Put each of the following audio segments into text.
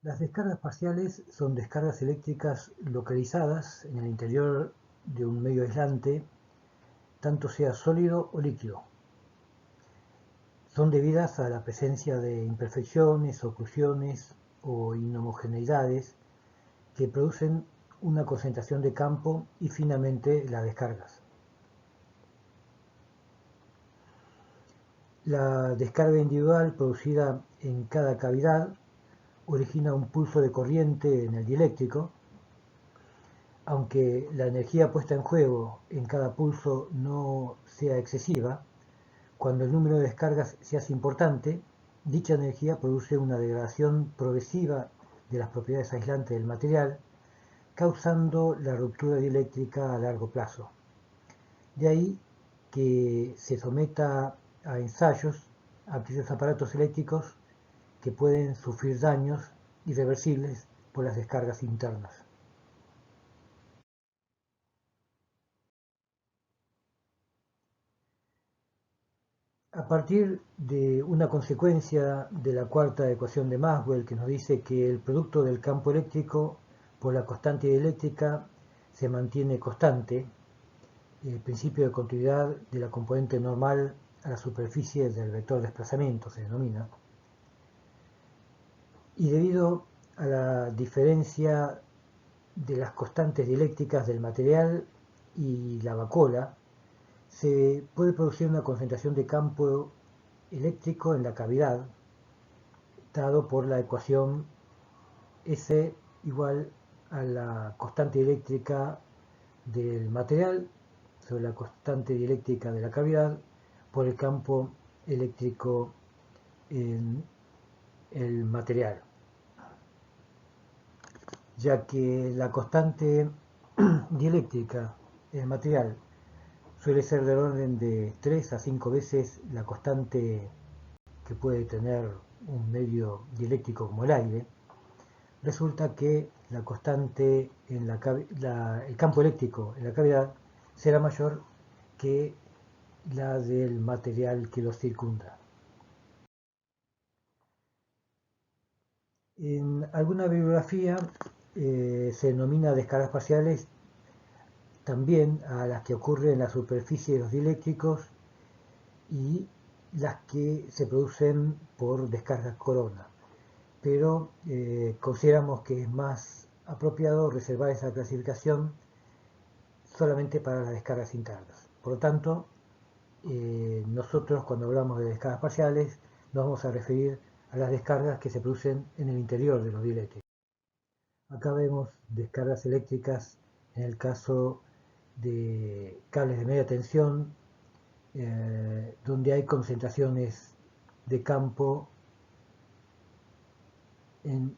Las descargas parciales son descargas eléctricas localizadas en el interior de un medio aislante, tanto sea sólido o líquido. Son debidas a la presencia de imperfecciones, oclusiones o inhomogeneidades que producen una concentración de campo y finamente las descargas. La descarga individual producida en cada cavidad origina un pulso de corriente en el dieléctrico. Aunque la energía puesta en juego en cada pulso no sea excesiva, cuando el número de descargas se hace importante, dicha energía produce una degradación progresiva de las propiedades aislantes del material, causando la ruptura dieléctrica a largo plazo. De ahí que se someta a ensayos a aquellos aparatos eléctricos que pueden sufrir daños irreversibles por las descargas internas. A partir de una consecuencia de la cuarta ecuación de Maxwell que nos dice que el producto del campo eléctrico por la constante eléctrica se mantiene constante, el principio de continuidad de la componente normal a la superficie del vector de desplazamiento se denomina, y debido a la diferencia de las constantes dieléctricas del material y la vacuola, se puede producir una concentración de campo eléctrico en la cavidad, dado por la ecuación S igual a la constante eléctrica del material sobre la constante dieléctrica de la cavidad por el campo eléctrico en el material, ya que la constante dieléctrica en el material suele ser del orden de 3 a 5 veces la constante que puede tener un medio dieléctrico como el aire. Resulta que la constante en el campo eléctrico en la cavidad será mayor que la del material que los circunda. En alguna bibliografía se denomina descargas parciales también a las que ocurren en la superficie de los dieléctricos y las que se producen por descargas corona. Pero consideramos que es más apropiado reservar esa clasificación solamente para las descargas internas. Por lo tanto, nosotros cuando hablamos de descargas parciales nos vamos a referir a las descargas que se producen en el interior de los dieléctricos. Acá vemos descargas eléctricas en el caso de cables de media tensión, donde hay concentraciones de campo en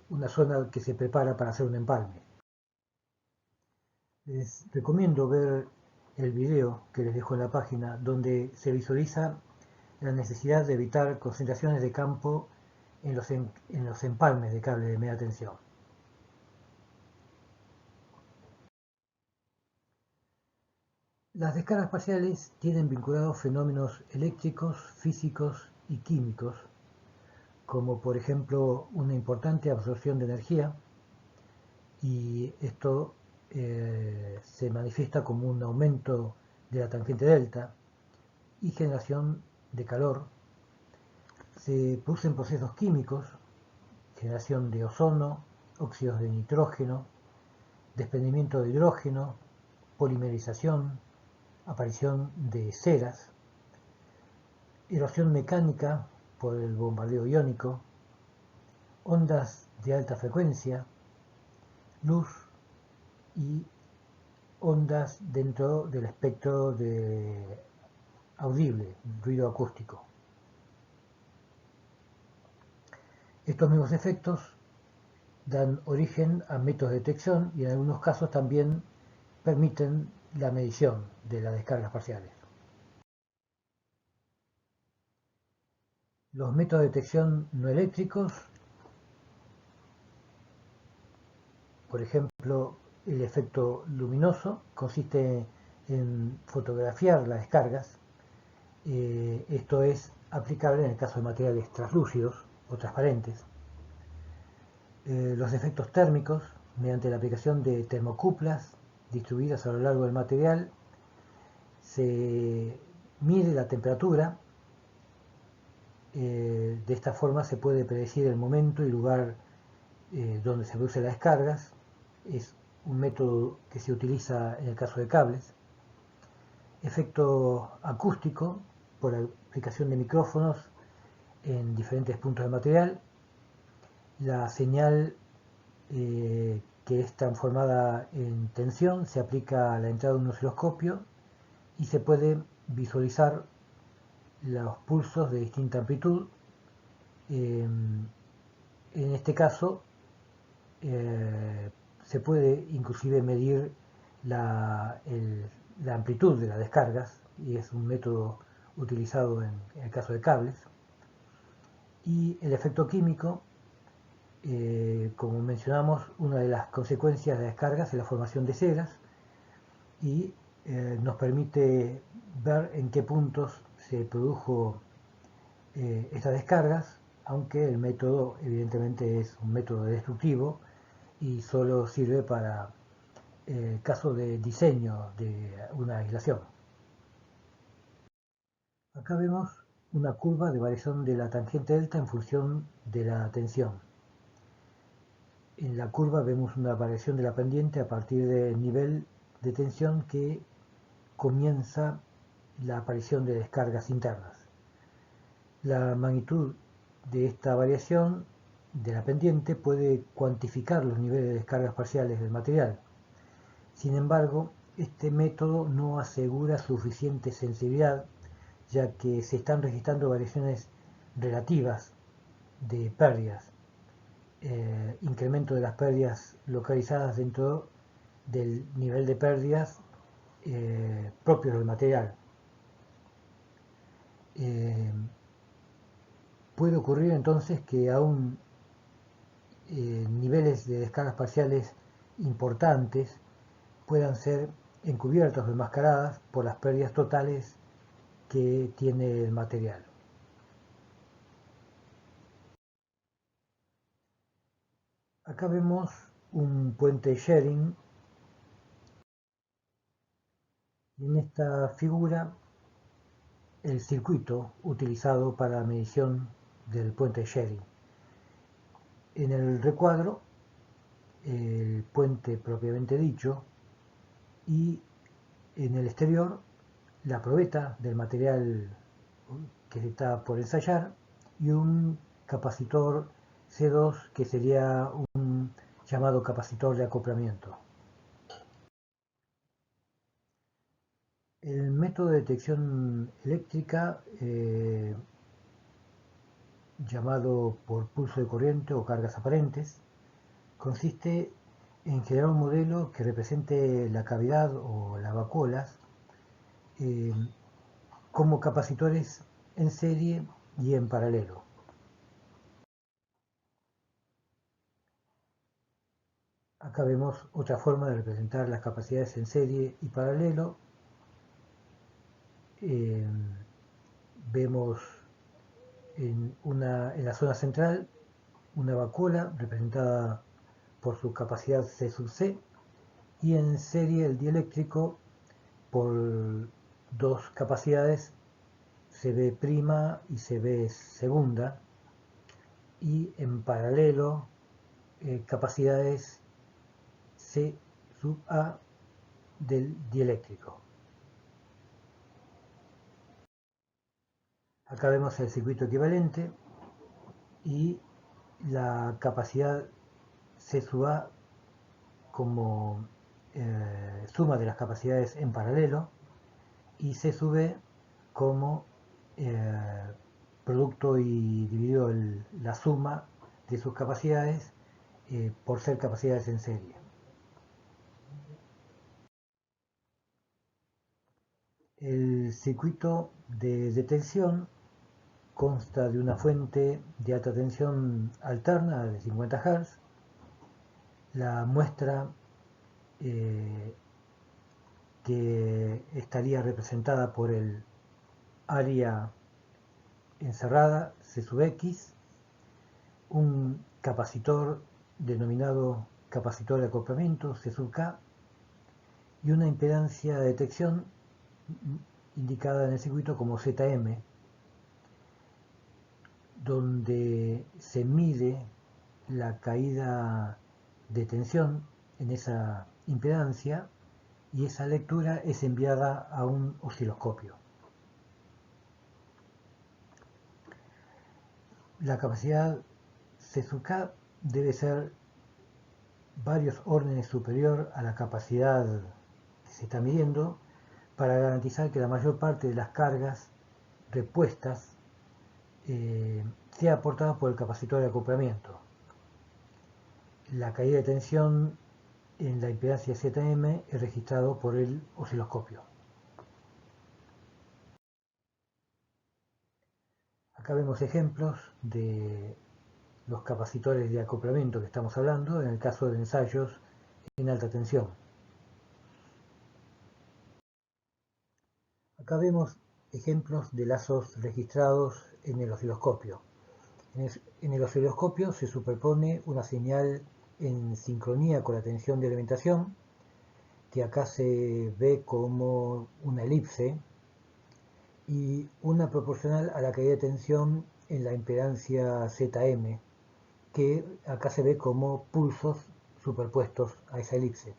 una zona que se prepara para hacer un empalme. Les recomiendo ver el video que les dejo en la página, donde se visualiza la necesidad de evitar concentraciones de campo en los empalmes de cable de media tensión. Las descargas parciales tienen vinculados fenómenos eléctricos, físicos y químicos, como por ejemplo una importante absorción de energía, y esto se manifiesta como un aumento de la tangente delta y generación de calor. Se producen procesos químicos, generación de ozono, óxidos de nitrógeno, desprendimiento de hidrógeno, polimerización, aparición de ceras, erosión mecánica por el bombardeo iónico, ondas de alta frecuencia, luz y ondas dentro del espectro de audible, ruido acústico. Estos mismos efectos dan origen a métodos de detección y en algunos casos también permiten la medición de las descargas parciales. Los métodos de detección no eléctricos, por ejemplo, el efecto luminoso, consiste en fotografiar las descargas. Esto es aplicable en el caso de materiales translúcidos. o transparentes. Los efectos térmicos, mediante la aplicación de termocuplas distribuidas a lo largo del material, se mide la temperatura. De esta forma se puede predecir el momento y lugar donde se producen las descargas. Es un método que se utiliza en el caso de cables. Efecto acústico, por aplicación de micrófonos en diferentes puntos del material. La señal que es transformada en tensión se aplica a la entrada de un osciloscopio y se puede visualizar los pulsos de distinta amplitud. En este caso se puede inclusive medir la amplitud de las descargas, y es un método utilizado en el caso de cables. Y el efecto químico, como mencionamos, una de las consecuencias de descargas es la formación de ceras, y nos permite ver en qué puntos se produjo estas descargas, aunque el método evidentemente es un método destructivo y solo sirve para casos de diseño de una aislación. Acá vemos una curva de variación de la tangente delta en función de la tensión. En la curva vemos una variación de la pendiente a partir del nivel de tensión que comienza la aparición de descargas internas. La magnitud de esta variación de la pendiente puede cuantificar los niveles de descargas parciales del material. Sin embargo, este método no asegura suficiente sensibilidad, ya que se están registrando variaciones relativas de pérdidas, incremento de las pérdidas localizadas dentro del nivel de pérdidas propios del material. Puede ocurrir entonces que aún niveles de descargas parciales importantes puedan ser encubiertas o enmascaradas por las pérdidas totales que tiene el material. Acá vemos un puente sharing. En esta figura el circuito utilizado para la medición del puente sharing. En el recuadro el puente propiamente dicho, y en el exterior la probeta del material que se está por ensayar y un capacitor C2 que sería un llamado capacitor de acoplamiento. El método de detección eléctrica llamado por pulso de corriente o cargas aparentes consiste en generar un modelo que represente la cavidad o las vacuolas como capacitores en serie y en paralelo. Acá vemos otra forma de representar las capacidades en serie y paralelo. Vemos en la zona central una vacuola representada por su capacidad C sub C, y en serie el dieléctrico por dos capacidades CB' y CB segunda, y en paralelo capacidades C sub A del dieléctrico. Acá vemos el circuito equivalente y la capacidad C sub A como suma de las capacidades en paralelo, y C sub B como producto y dividido la suma de sus capacidades por ser capacidades en serie. El circuito de detección consta de una fuente de alta tensión alterna de 50 Hz, la muestra que estaría representada por el área encerrada C sub X, un capacitor denominado capacitor de acoplamiento, C sub K, y una impedancia de detección indicada en el circuito como ZM, donde se mide la caída de tensión en esa impedancia y esa lectura es enviada a un osciloscopio. La capacidad C sub K debe ser varios órdenes superior a la capacidad que se está midiendo para garantizar que la mayor parte de las cargas repuestas sea aportada por el capacitor de acoplamiento. La caída de tensión en la impedancia ZM es registrado por el osciloscopio. Acá vemos ejemplos de los capacitores de acoplamiento que estamos hablando en el caso de ensayos en alta tensión. Acá vemos ejemplos de lazos registrados en el osciloscopio. En el osciloscopio se superpone una señal en sincronía con la tensión de alimentación, que acá se ve como una elipse, y una proporcional a la caída de tensión en la impedancia ZM, que acá se ve como pulsos superpuestos a esa elipse.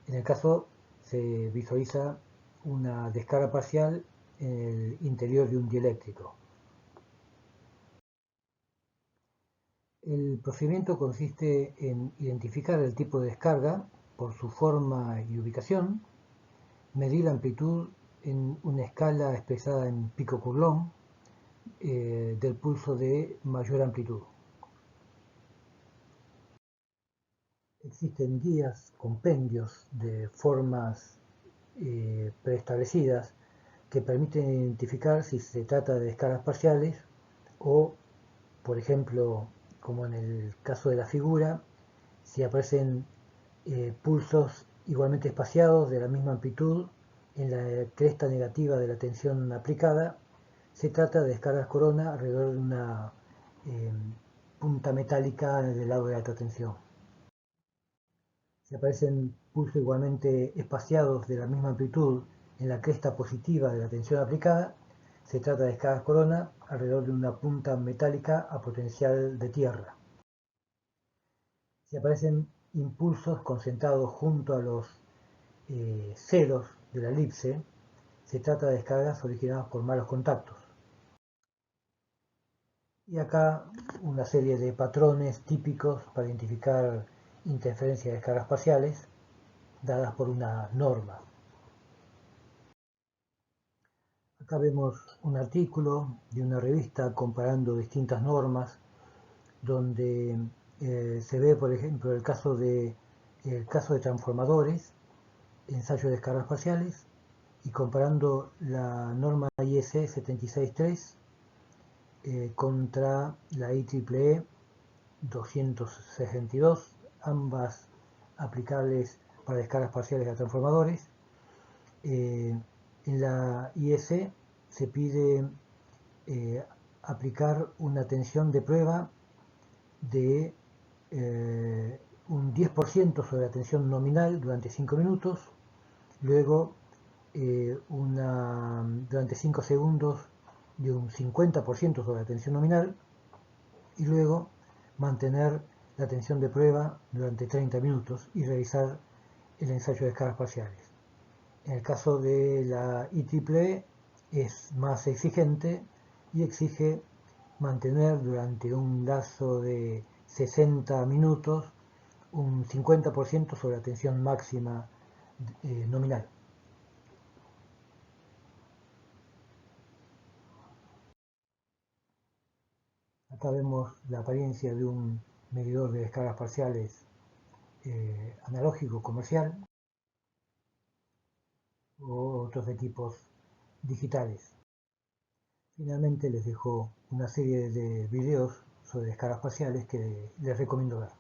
En el caso se visualiza una descarga parcial en el interior de un dieléctrico. El procedimiento consiste en identificar el tipo de descarga por su forma y ubicación, medir la amplitud en una escala expresada en pico Coulomb del pulso de mayor amplitud. Existen guías, compendios de formas preestablecidas que permiten identificar si se trata de descargas parciales o, por ejemplo, como en el caso de la figura, si aparecen pulsos igualmente espaciados de la misma amplitud en la cresta negativa de la tensión aplicada, se trata de descargas corona alrededor de una eh, punta metálica del lado de alta tensión. Si aparecen pulsos igualmente espaciados de la misma amplitud en la cresta positiva de la tensión aplicada, se trata de descargas corona alrededor de una punta metálica a potencial de tierra. Si aparecen impulsos concentrados junto a los ceros de la elipse, se trata de descargas originadas por malos contactos. Y acá una serie de patrones típicos para identificar interferencias de descargas parciales dadas por una norma. Acá vemos un artículo de una revista comparando distintas normas donde se ve, por ejemplo, el caso de transformadores, ensayo de descargas parciales, y comparando la norma IEC 763 contra la IEEE 262, ambas aplicables para descargas parciales a transformadores. En la IEC se pide aplicar una tensión de prueba de un 10% sobre la tensión nominal durante 5 minutos, luego durante 5 segundos de un 50% sobre la tensión nominal y luego mantener la tensión de prueba durante 30 minutos y realizar el ensayo de descargas parciales. En el caso de la IEEE es más exigente y exige mantener durante un lazo de 60 minutos un 50% sobre la tensión máxima nominal. Acá vemos la apariencia de un medidor de descargas parciales analógico comercial o otros equipos digitales. Finalmente les dejo una serie de videos sobre descargas parciales que les recomiendo ver.